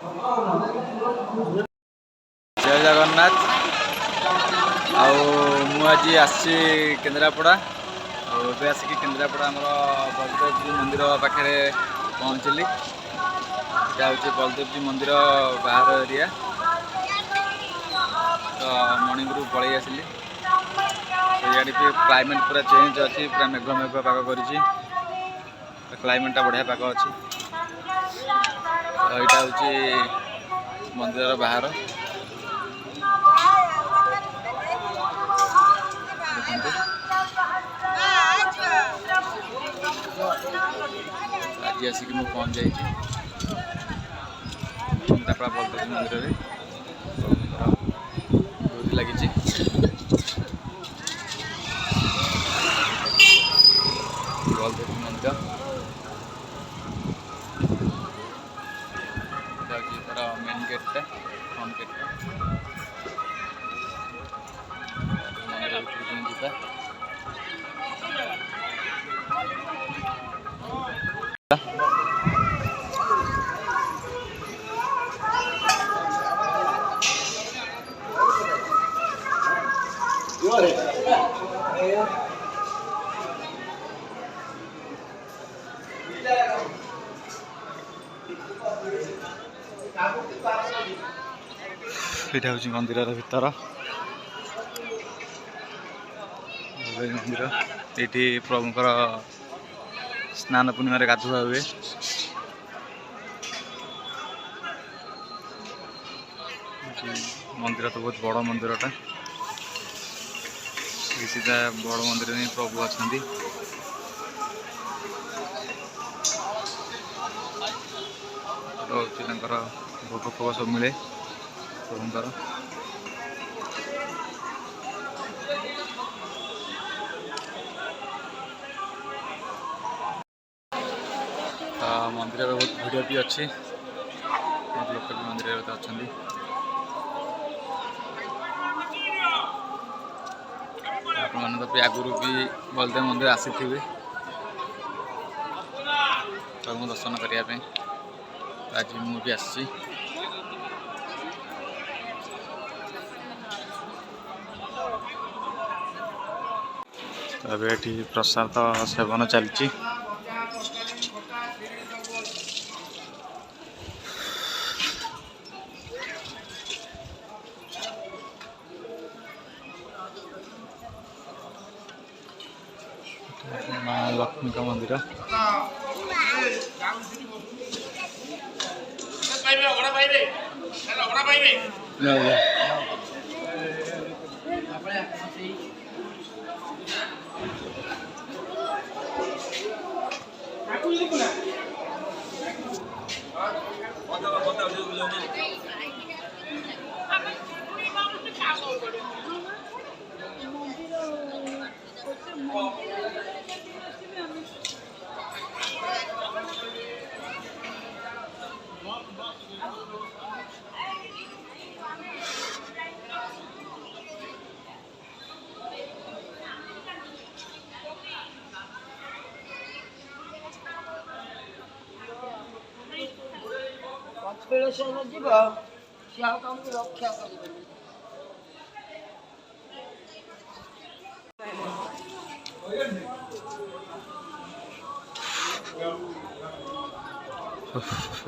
जय जगन्नाथ। आज आसी केन्द्रापड़ा आसिक केन्द्रापड़ा आमर बलदेव जी मंदिर पाखे पहुँचली। यहाँ हूँ बलदेव जी मंदिर बाहर एरिया तो मणिपुर पलि आसली। यहाँ भी क्लाइमेट पूरा चेंज अच्छी, पूरा मेघ मेघ पाग कर क्लाइमेटा बढ़िया पाग अच्छी। तो यहाँ हूँ मंदिर बाहर आज आसिक मुझे पहुँच जाइए केन्द्रापड़ा बलदेव मंदिर में। डोरी लगी बलदेव मंदिर तार मेन गेटा फ्रंट गेटा मंदिर भीतर यहाँ हूँ मंदिर भीतर मंदिर। ये प्रभुंर स्नान पूर्णिम गाधुआ हुए। मंदिर तो बहुत बड़ मंदिरटा, सीधा बड़ मंदिर में प्रभु अच्छा। भोग फोग सब मिले प्रभुंर। मंदिर में बहुत भिड़ भी अच्छी, बहुत लोक भी मंदिर अच्छा। आपने तो आगुरी भी बलदेव मंदिर आसी थे प्रभु दर्शन करने। आज मुझे आसी ये प्रसाद सेवन चलती। माँ लक्ष्मी का मंदिर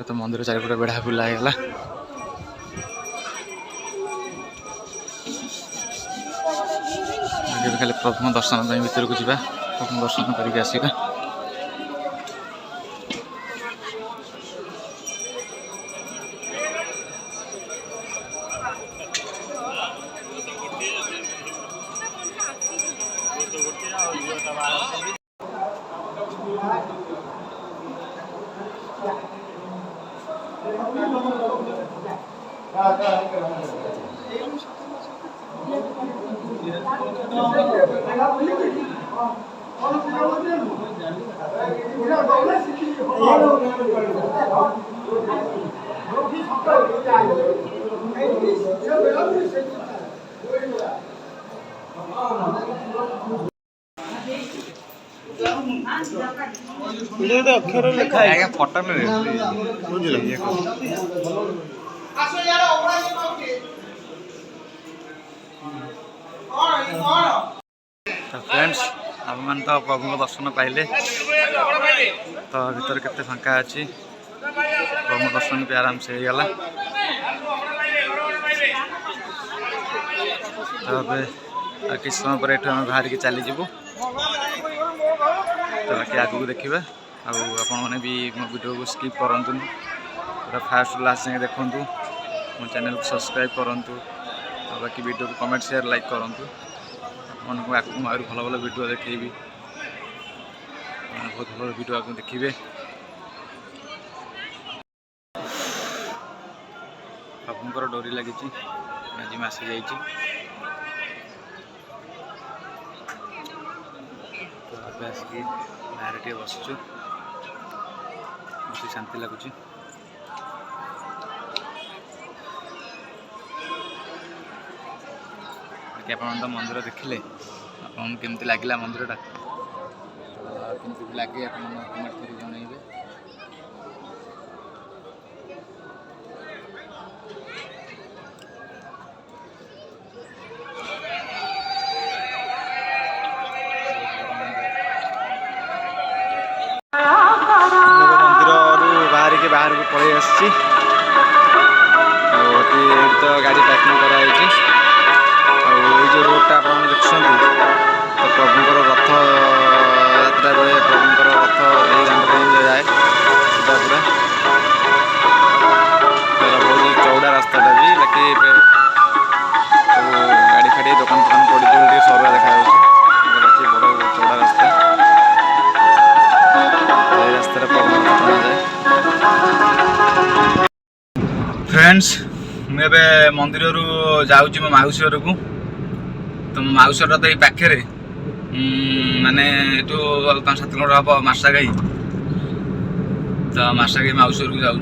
तो मंदिर चारिपटे बेढ़ा बुला है। खाली प्रभु दर्शन भीतर को जावा, प्रभु दर्शन करके आसवा। अक्षर लिखा है फटो फ्रेंड्स आप मान तो प्रभु दर्शन पाइले तो भीतर केते फांका अच्छी प्रभु दर्शन भी आराम से होगला तो किसी समय पर आम बाहर की चली जीवु तो बाकी आगू देखा आपने भी मो वीडियो को स्किप करूँ पूरा फास्ट लास्ट जाए देखूँ मो चैनल को सब्सक्राइब करूँ और बाकी वीडियो को कमेंट शेयर लाइक करूँ आपको आगे भल भल वीडियो देखी बहुत भल वीडियो आपको देखिए प्रभुंर डोरी लगी आज आसी जा तो आसिक बाहर टे बसचु बहुत शांति लगुच बाकी आप तो मंदिर देखिले आपन केमती लगिला मंदिरटा केमती भी लगे आप कमेंट कर जनइबे बाहर को पड़े आसी तो गाड़ी पार्किंग कराई जो रोडटा आप देखते तो प्रभुंर रथ यात्रा बेले प्रभुंर रथ यही दांडे जाए सीधा पूरा बहुत चौड़ा रास्ताटा भी बाकी गाड़ी फाड़ी दुकान दुकान पड़ी सरुआ देखा बाकी बड़ चौड़ा रास्ता रास्तार प्रभु जाए फ्रेंड्स मुझे मंदिर जाऊँ मो मौसी घर को तो मो मौसी घर तो ये पाखे माने ये 5-7 किलोमीटर हम मार्साघाई तो मार्साघाई मौसी घर को जाऊँ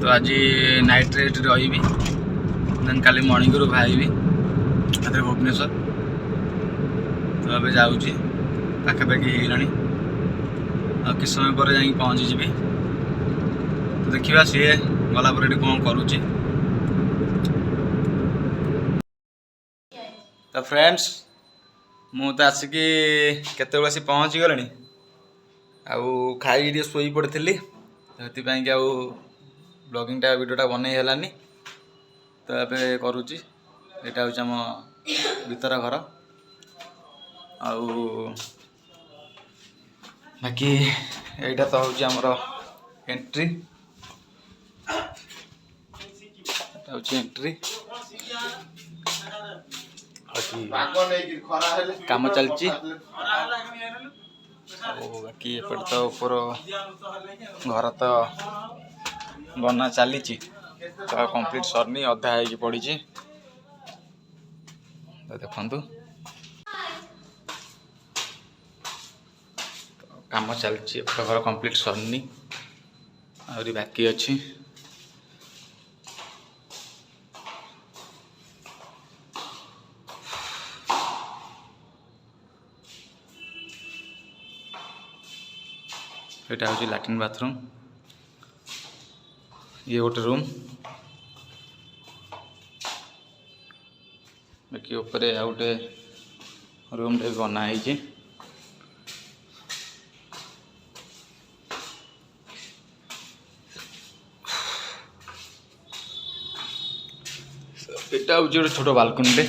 तो आज नाइट रे रही देन काली मॉर्निंग रू बाहरी भुवनेश्वर तो अब जाऊँ पाखापाखि होगा आ किस समय पर जा पहुँची जी तो देखा सी गला कौन करुच्ची तो फ्रेंड्स मु तो आसिक केत आसी पहुँची गले आउ खाई शोई पड़ी से ब्लॉगिंगटा वीडियोटा बनई है तो ये करुच्ची यहाँ हूँ आम भीतर घर आउ बाकी यहाँ तो हूँ आमर एंट्री एंट्री काम चलची बाकी एपटे तो ऊपर घर तो बना चली तो कंप्लीट सरनी अधा हो पड़ी तो देखु काम चलची घर कंप्लीट सरनी आहरी बाकी अच्छी यहाँ हूँ लैट्रिन बाथरूम ये गोटे रूम बाकी ऊपर आ गोटे रूम टे बनाई এটা হচ্ছে একটা ছোট বালকনিতে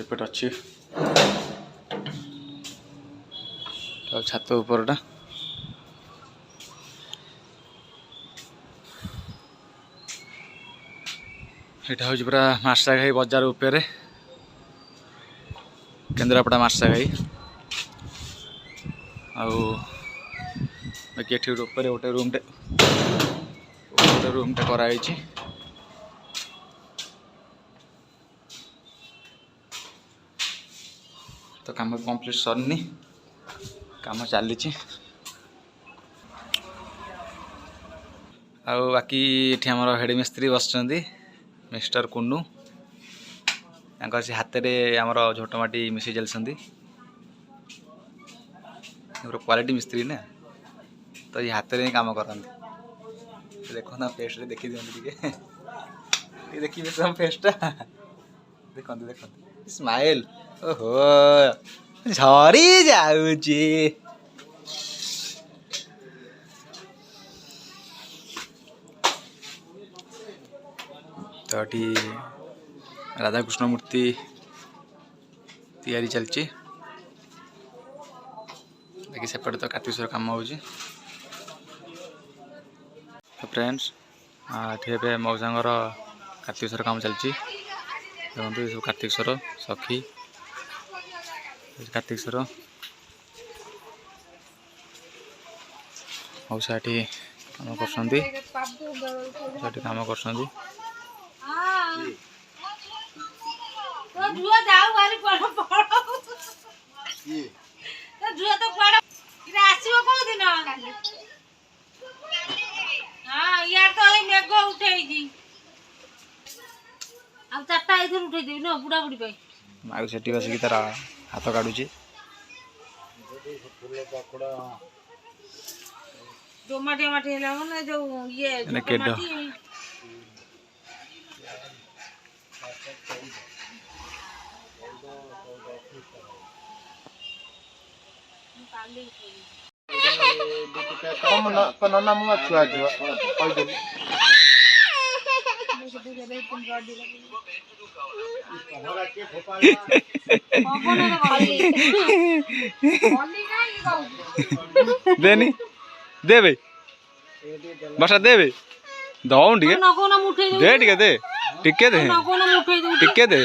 এপট আছে ছাত উপরটা এটা হচ্ছে পুরা মার্সাঘাই বজার উপরে केन्द्रापड़ा मार्साघाई आउ बाकी ये ऊपर गोटे रूमटे कराई तो काम कंप्लीट सरनी काम चली ଆଉ ବାକି ଏଠି ଆମର ହେଡ଼ ମିସ୍ତ୍ରୀ ବସିଛନ୍ତି ମିଷ୍ଟର କୁନୁ। ତାଙ୍କର ସେ ହାତରେ ଆମର ଝୋଟ ମାଟି ମିଶେଇ ଚାଲିଛନ୍ତି। କ୍ୱାଲିଟି ମିସ୍ତ୍ରୀ ନା, ତ ଏ ହାତରେ ହିଁ କାମ କରନ୍ତି। ଦେଖନ୍ତୁ ଆମ ଫେସ୍ରେ ଦେଖି ଦିଅନ୍ତୁ ଟିକେ ଦେଖିବେ ଆମ ଫେସ୍ଟା ଦେଖନ୍ତୁ ଦେଖନ୍ତୁ ସ୍ମାଇଲ୍। ଓହୋ ଝରି ଯାଉଛି। ତ ଏଠି ରାଧାକୃଷ୍ଣ ମୂର୍ତ୍ତି ତିଆରି ଚାଲିଛି। ବାକି ସେପଟେ ତ କାର୍ତ୍ତିକେଶ୍ୱର କାମ ହେଉଛି। ଫ୍ରେଣ୍ଡସ୍ ଏଠି ଏବେ ମଉସାଙ୍କର କାର୍ତ୍ତିକେଶ୍ୱର କାମ ଚାଲିଛି। ଦେଖନ୍ତୁ ଏସବୁ କାର୍ତ୍ତିକେଶ୍ୱର ସଖୀ କାର୍ତ୍ତିକେଶ୍ୱର ମଉସା ଏଠି କାମ କରୁଛନ୍ତି। ଏଠି କାମ କରୁଛନ୍ତି। ଆଉ ସେଠି ବସିକି ତାର ହାତ କାଢୁଛି। ନନା ମୁଁ ଛୁଆ ଝିଅ କହିଦେଲି। ଦେନି ଦେବେ ବର୍ଷା ଦେବେ ଦଉନ ଟିକେ ଦେ ଟିକେ ଦେ ଟିକେ ଦେ ଟିକେ ଦେ।